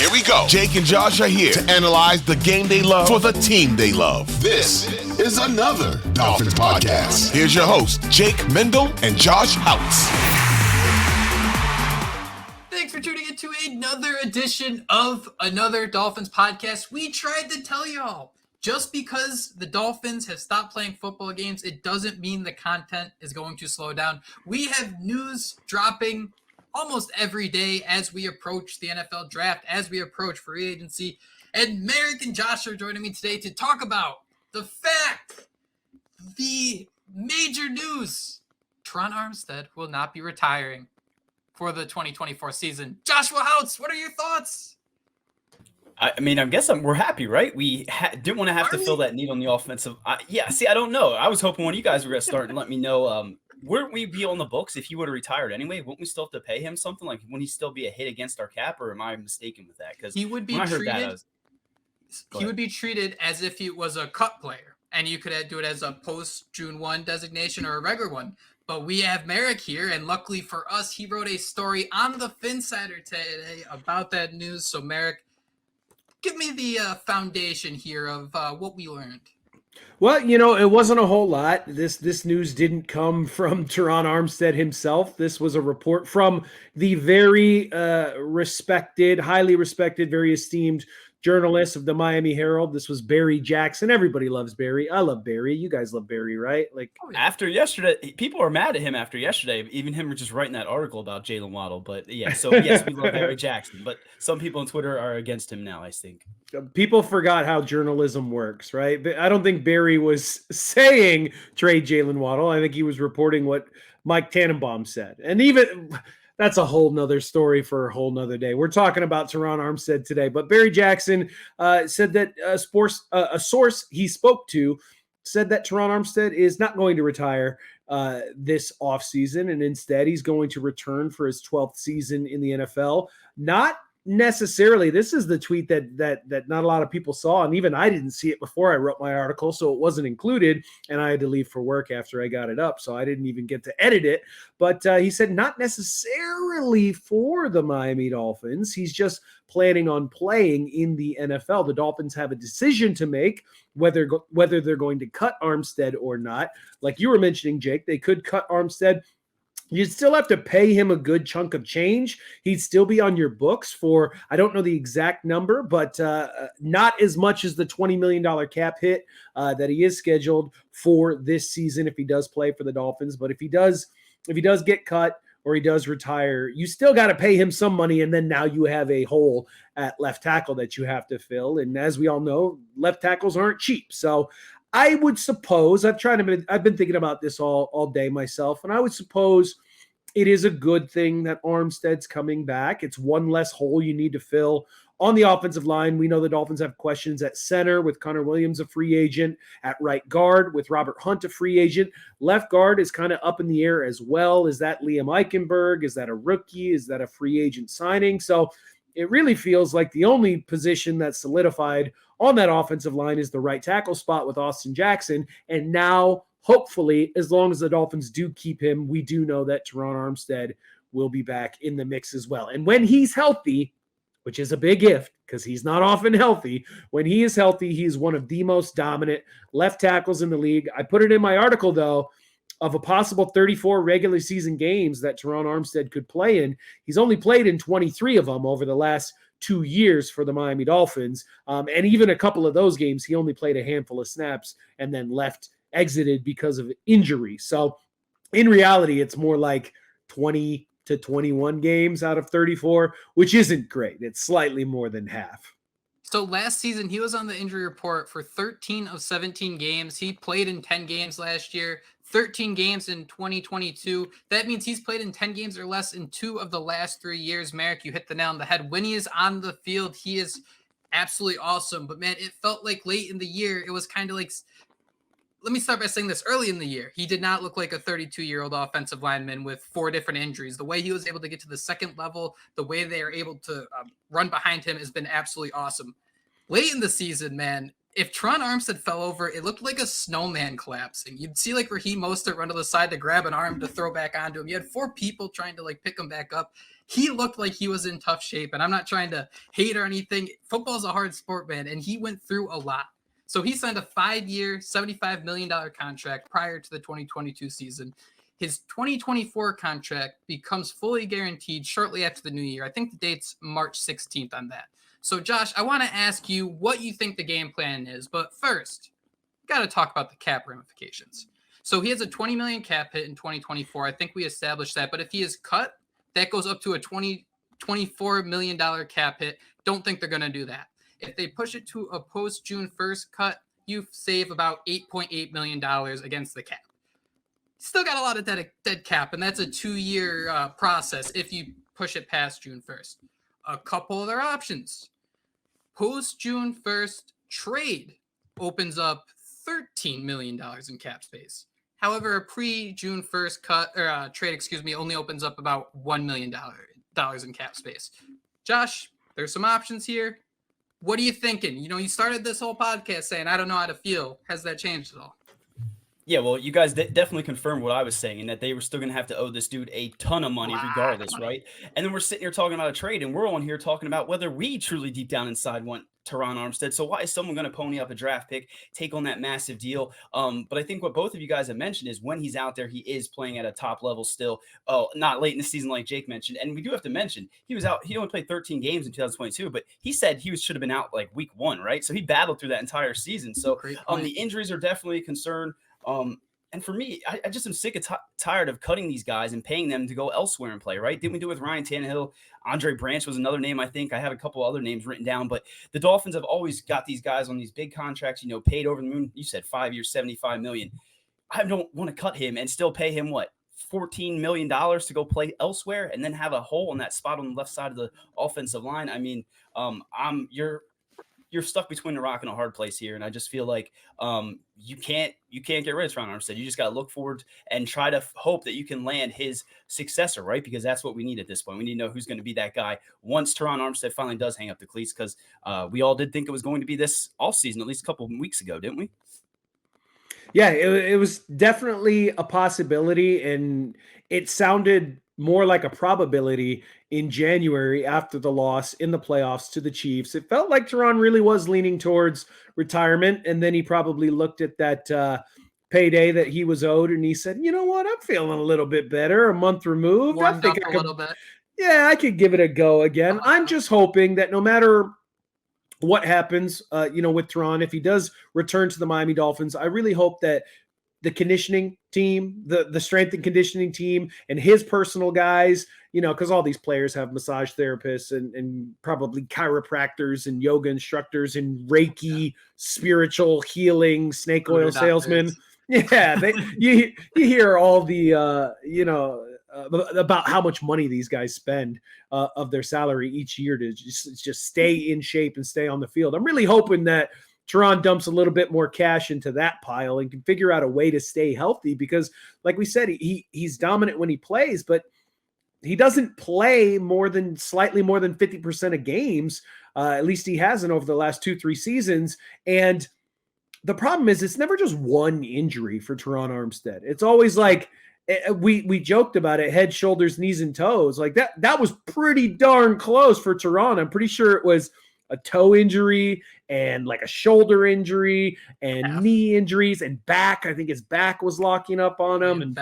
Here we go. Jake and Josh are here to analyze the game they love for the team they love. This is another Dolphins Podcast. Here's your host, Jake Mendel and Josh Houtz. Thanks for tuning in to another edition of another Dolphins Podcast. We tried to tell y'all, just because the Dolphins have stopped playing football games, it doesn't mean the content is going to slow down. We have news dropping almost every day as we approach the NFL draft, as we approach free agency. And Marek and Josh are joining me today to talk about the fact, the major news. Terron Armstead will not be retiring for the 2024 season. Joshua Houtz, what are your thoughts? I mean, I guess we're happy, right? We didn't want to have to fill that need on the offensive. I don't know. I was hoping one of you guys were going to start and let me know. Wouldn't we be on the books if he would have retired anyway? Wouldn't we still have to pay him something? Like, wouldn't he still be a hit against our cap, or am I mistaken with that? Because he would be treated as if he was a cut player, and you could do it as a post June 1 designation or a regular one. But we have Marek here, and luckily for us, he wrote a story on the Finsider today about that news. So Marek, give me the foundation here of what we learned. Well, it wasn't a whole lot. This news didn't come from Terron Armstead himself. This was a report from the very respected, highly respected, very esteemed journalist of the Miami Herald. This was Barry Jackson. Everybody loves Barry. I love Barry. You guys love Barry, right? After yesterday, people are mad at him after yesterday. Even him just writing that article about Jalen Waddle. But yeah, so yes, we love Barry Jackson. But some people on Twitter are against him now, I think. People forgot how journalism works, right? I don't think Barry was saying trade Jalen Waddle. I think he was reporting what Mike Tannenbaum said. And even that's a whole nother story for a whole nother day. We're talking about Terron Armstead today, but Barry Jackson said that a source he spoke to said that Terron Armstead is not going to retire this offseason, and instead he's going to return for his 12th season in the NFL. Not necessarily. This is the tweet that not a lot of people saw, and even I didn't see it before I wrote my article, so it wasn't included, and I had to leave for work after I got it up, so I didn't even get to edit it. But he said not necessarily for the Miami Dolphins. He's just planning on playing in the NFL. The Dolphins have a decision to make whether they're going to cut Armstead or not. Like you were mentioning, Jake, they could cut Armstead. You'd still have to pay him a good chunk of change. He'd still be on your books for, I don't know the exact number, but not as much as the $20 million cap hit that he is scheduled for this season if he does play for the Dolphins. But if he does get cut or he does retire, you still got to pay him some money. And then now you have a hole at left tackle that you have to fill. And as we all know, left tackles aren't cheap. So I would suppose, I've been thinking about this all day myself, and I would suppose it is a good thing that Armstead's coming back. It's one less hole you need to fill on the offensive line. We know the Dolphins have questions at center with Connor Williams, a free agent, at right guard with Robert Hunt, a free agent. Left guard is kind of up in the air as well. Is that Liam Eichenberg? Is that a rookie? Is that a free agent signing? So it really feels like the only position that's solidified on that offensive line is the right tackle spot with Austin Jackson. And now, hopefully, as long as the Dolphins do keep him, we do know that Terron Armstead will be back in the mix as well. And when he's healthy, which is a big if because he's not often healthy, when he is healthy, he's one of the most dominant left tackles in the league. I put it in my article, though, of a possible 34 regular season games that Terron Armstead could play in. He's only played in 23 of them over the last 2 years for the Miami Dolphins. And even a couple of those games, he only played a handful of snaps and then exited because of injury. So in reality, it's more like 20 to 21 games out of 34, which isn't great. It's slightly more than half. So last season, he was on the injury report for 13 of 17 games. He played in 10 games last year, 13 games in 2022. That means he's played in 10 games or less in 2 of the last 3 years. Marek, you hit the nail on the head. When he is on the field, he is absolutely awesome. But, man, it felt like late in the year, it was kind of like – let me start by saying this. Early in the year, he did not look like a 32-year-old offensive lineman with 4 different injuries. The way he was able to get to the second level, the way they are able to run behind him has been absolutely awesome. Late in the season, man, if Terron Armstead fell over, it looked like a snowman collapsing. You'd see like Raheem Mostert run to the side to grab an arm to throw back onto him. You had 4 people trying to like pick him back up. He looked like he was in tough shape, and I'm not trying to hate or anything. Football's a hard sport, man, and he went through a lot. So he signed a 5-year, $75 million contract prior to the 2022 season. His 2024 contract becomes fully guaranteed shortly after the new year. I think the date's March 16th on that. So, Josh, I want to ask you what you think the game plan is. But first, got to talk about the cap ramifications. So he has a $20 million cap hit in 2024. I think we established that. But if he is cut, that goes up to a $24 million cap hit. Don't think they're going to do that. If they push it to a post-June 1st cut, you save about $8.8 million against the cap. Still got a lot of dead cap, and that's a 2-year process if you push it past June 1st. A couple other options. Post-June 1st trade opens up $13 million in cap space. However, a pre-June 1st cut or trade, only opens up about $1 million in cap space. Josh, there's some options here. What are you thinking? You started this whole podcast saying, I don't know how to feel. Has that changed at all? Yeah, well, you guys definitely confirmed what I was saying, and that they were still going to have to owe this dude a ton of money regardless, right? And then we're sitting here talking about a trade, and we're on here talking about whether we truly deep down inside want Terron Armstead. So why is someone going to pony up a draft pick, take on that massive deal? But I think what both of you guys have mentioned is when he's out there, he is playing at a top level still. Oh, not late in the season like Jake mentioned. And we do have to mention, he was out. He only played 13 games in 2022, but he said he should have been out like week 1, right? So he battled through that entire season. So the injuries are definitely a concern. And for me, I just am sick and tired of cutting these guys and paying them to go elsewhere and play, right? Didn't we do it with Ryan Tannehill? Andre Branch was another name, I think. I have a couple other names written down, but the Dolphins have always got these guys on these big contracts, paid over the moon. You said 5 years, $75 million. I don't want to cut him and still pay him, $14 million to go play elsewhere and then have a hole in that spot on the left side of the offensive line. I mean, you're stuck between a rock and a hard place here. And I just feel like you can't get rid of Terron Armstead. You just got to look forward and try to hope that you can land his successor, right? Because that's what we need at this point. We need to know who's going to be that guy once Terron Armstead finally does hang up the cleats, because we all did think it was going to be this offseason, at least a couple of weeks ago, didn't we? Yeah, it was definitely a possibility, and it sounded more like a probability in January after the loss in the playoffs to the Chiefs. It felt like Terron really was leaning towards retirement, and then he probably looked at that payday that he was owed, and he said, you know what, I'm feeling a little bit better, a month removed. I think I could, a little bit. Yeah, I could give it a go again. I'm just hoping that no matter what happens, with Terron, if he does return to the Miami Dolphins, I really hope that the conditioning team, the strength and conditioning team, and his personal guys, because all these players have massage therapists and probably chiropractors and yoga instructors and Reiki, spiritual healing, snake oil salesmen. Yeah, you hear all the about how much money these guys spend of their salary each year to just stay in shape and stay on the field. I'm really hoping that Terron dumps a little bit more cash into that pile and can figure out a way to stay healthy, because like we said, he's dominant when he plays, but he doesn't play slightly more than 50% of games. At least he hasn't over the last 2-3 seasons. And the problem is it's never just one injury for Terron Armstead. It's always like, we joked about it, head, shoulders, knees, and toes. Like that was pretty darn close for Terron. I'm pretty sure it was a toe injury and like a shoulder injury and knee injuries and back. I think his back was locking up on him. And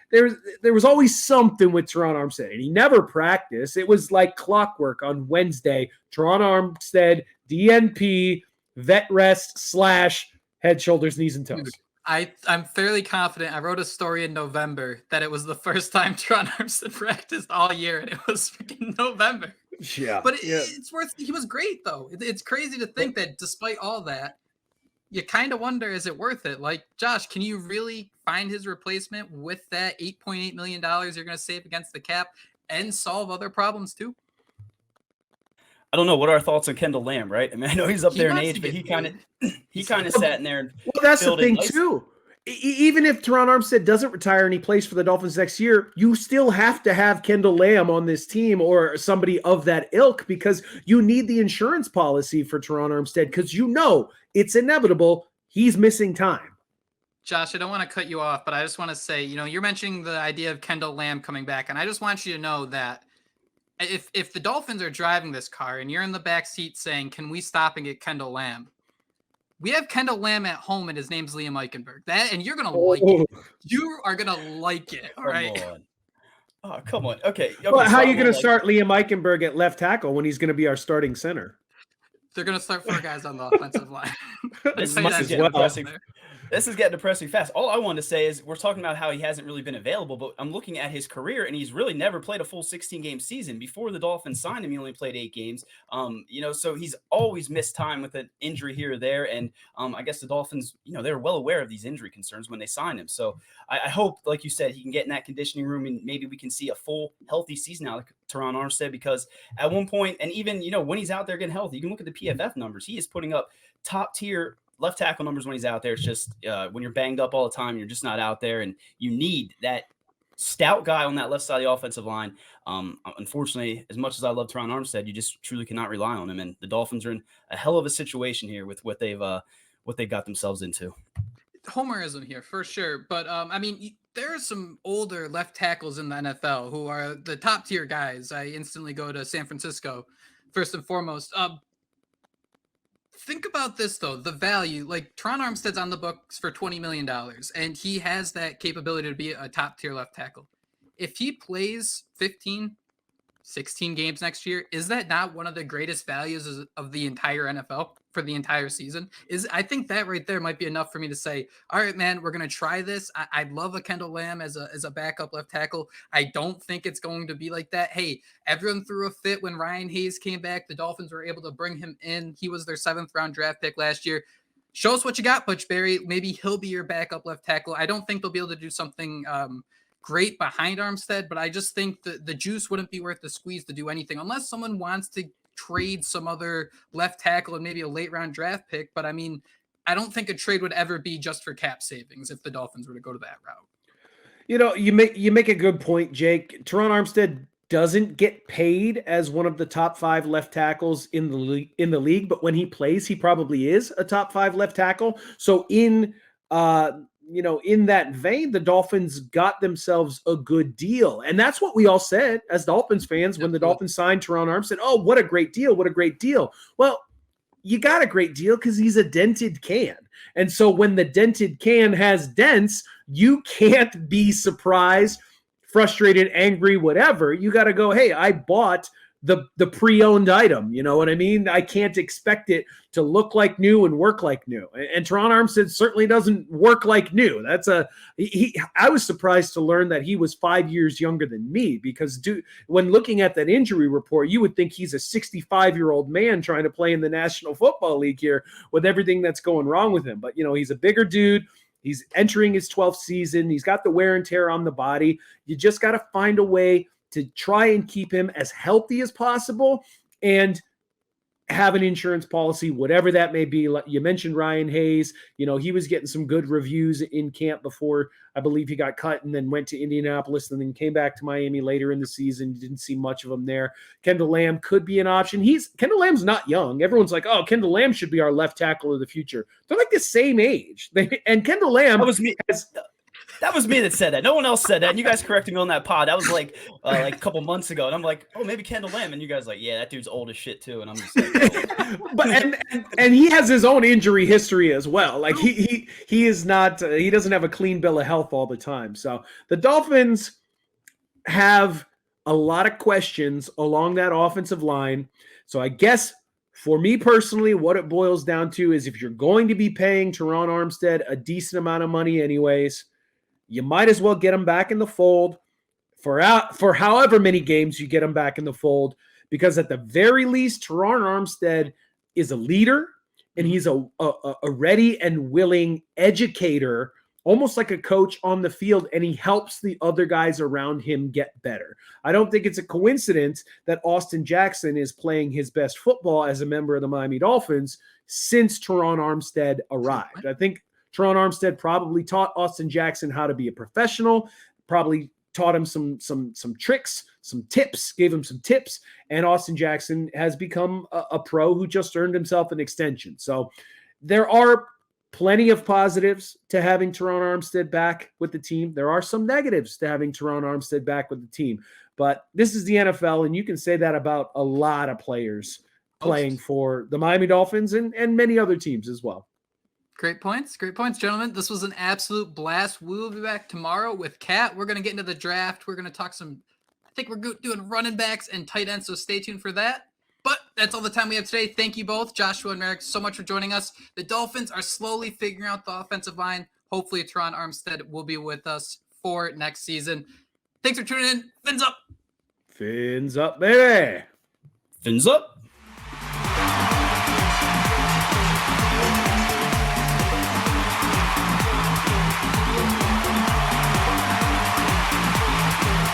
there was always something with Terron Armstead, and he never practiced. It was like clockwork on Wednesday. Terron Armstead, DNP, vet rest / head, shoulders, knees, and toes. I'm fairly confident. I wrote a story in November that it was the first time Terron Armstead practiced all year, and it was freaking November. Yeah, but it's worth. He was great though. It's crazy to think that despite all that, you kind of wonder, is it worth it? Like, Josh, can you really find his replacement with that $8.8 million you're going to save against the cap and solve other problems too? I don't know. What are our thoughts on Kendall Lamb, right? I mean, I know he's up there in age, but he kind of sat in there. Well, that's the thing too. even if Terron Armstead doesn't retire and he plays for the Dolphins next year, you still have to have Kendall Lamb on this team or somebody of that ilk because you need the insurance policy for Terron Armstead because it's inevitable he's missing time. Josh, I don't want to cut you off, but I just want to say, you're mentioning the idea of Kendall Lamb coming back, and I just want you to know that if the Dolphins are driving this car and you're in the back seat saying, can we stop and get Kendall Lamb? We have Kendall Lamb at home, and his name's Liam Eichenberg. And you're going to like it. You are going to like it, all right? Oh, come on. Okay. Well, how are you going to start Liam Eichenberg at left tackle when he's going to be our starting center? They're going to start 4 guys on the offensive line. This is getting depressing fast. All I wanted to say is we're talking about how he hasn't really been available, but I'm looking at his career, and he's really never played a full 16-game season. Before the Dolphins signed him, he only played 8 games. So he's always missed time with an injury here or there. And I guess the Dolphins, they're well aware of these injury concerns when they signed him. So I hope, like you said, he can get in that conditioning room, and maybe we can see a full, healthy season out of Terron Armstead, because at one point, and even, when he's out there getting healthy, you can look at the PFF numbers. He is putting up top-tier left tackle numbers when he's out there. It's just when you're banged up all the time, you're just not out there, and you need that stout guy on that left side of the offensive line. Unfortunately, as much as I love Terron Armstead, you just truly cannot rely on him, and the Dolphins are in a hell of a situation here with what they've got themselves into. Homerism here for sure, but there are some older left tackles in the NFL who are the top tier guys. I instantly go to San Francisco first and foremost. Think about this, though, the value. Like, Terron Armstead's on the books for $20 million, and he has that capability to be a top-tier left tackle. If he plays 15, 16 games next year, is that not one of the greatest values of the entire NFL for the entire season? I think that right there might be enough for me to say, all right, man, we're going to try this. I'd love a Kendall Lamb as a backup left tackle. I don't think it's going to be like that. Hey, everyone threw a fit when Ryan Hayes came back. The Dolphins were able to bring him in. He was their 7th round draft pick last year. Show us what you got, Butch Barry. Maybe he'll be your backup left tackle. I don't think they'll be able to do something great behind Armstead, but I just think the juice wouldn't be worth the squeeze to do anything unless someone wants to trade some other left tackle and maybe a late round draft pick. But I don't think a trade would ever be just for cap savings if the Dolphins were to go to that route. You make a good point, Jake. Terron Armstead doesn't get paid as one of the top 5 left tackles in the league, but when he plays, he probably is a top 5 left tackle. So in that vein, the Dolphins got themselves a good deal. And that's what we all said as Dolphins fans when the Dolphins signed Terron Armstead. Oh, what a great deal. What a great deal. Well, you got a great deal because he's a dented can. And so when the dented can has dents, you can't be surprised, frustrated, angry, whatever. You got to go, hey, I bought the pre-owned item. You know what I mean? I can't expect it to look like new and work like new. And Terron Armstead certainly doesn't work like new. I was surprised to learn that he was 5 years younger than me because when looking at that injury report, you would think he's a 65-year-old man trying to play in the National Football League here with everything that's going wrong with him. But, he's a bigger dude. He's entering his 12th season. He's got the wear and tear on the body. You just got to find a way to try and keep him as healthy as possible and have an insurance policy, whatever that may be. You mentioned Ryan Hayes. He was getting some good reviews in camp before I believe he got cut and then went to Indianapolis and then came back to Miami later in the season. Didn't see much of him there. Kendall Lamb could be an option. Kendall Lamb's not young. Everyone's like, oh, Kendall Lamb should be our left tackle of the future. They're like the same age. And Kendall Lamb That was me that said that. No one else said that. And you guys corrected me on that pod. That was like a couple months ago. And I'm like, oh, maybe Kendall Lamb. And you guys like, yeah, that dude's old as shit too. And I'm just like, oh. But and he has his own injury history as well. Like he is not. He doesn't have a clean bill of health all the time. So the Dolphins have a lot of questions along that offensive line. So I guess for me personally, what it boils down to is if you're going to be paying Terron Armstead a decent amount of money anyways, you might as well get him back in the fold for however many games you get him back in the fold, because at the very least, Terron Armstead is a leader and he's a ready and willing educator, almost like a coach on the field, and he helps the other guys around him get better. I don't think it's a coincidence that Austin Jackson is playing his best football as a member of the Miami Dolphins since Terron Armstead arrived. I think Terron Armstead probably taught Austin Jackson how to be a professional, probably taught him some tricks, some tips, gave him some tips, and Austin Jackson has become a pro who just earned himself an extension. So there are plenty of positives to having Terron Armstead back with the team. There are some negatives to having Terron Armstead back with the team. But this is the NFL, and you can say that about a lot of players playing for the Miami Dolphins and many other teams as well. Great points, gentlemen. This was an absolute blast. We will be back tomorrow with Kat. We're going to get into the draft. We're going to talk I think we're doing running backs and tight ends, so stay tuned for that. But that's all the time we have today. Thank you both, Joshua and Marek, so much for joining us. The Dolphins are slowly figuring out the offensive line. Hopefully, Terron Armstead will be with us for next season. Thanks for tuning in. Fins up. Fins up, baby. Fins up.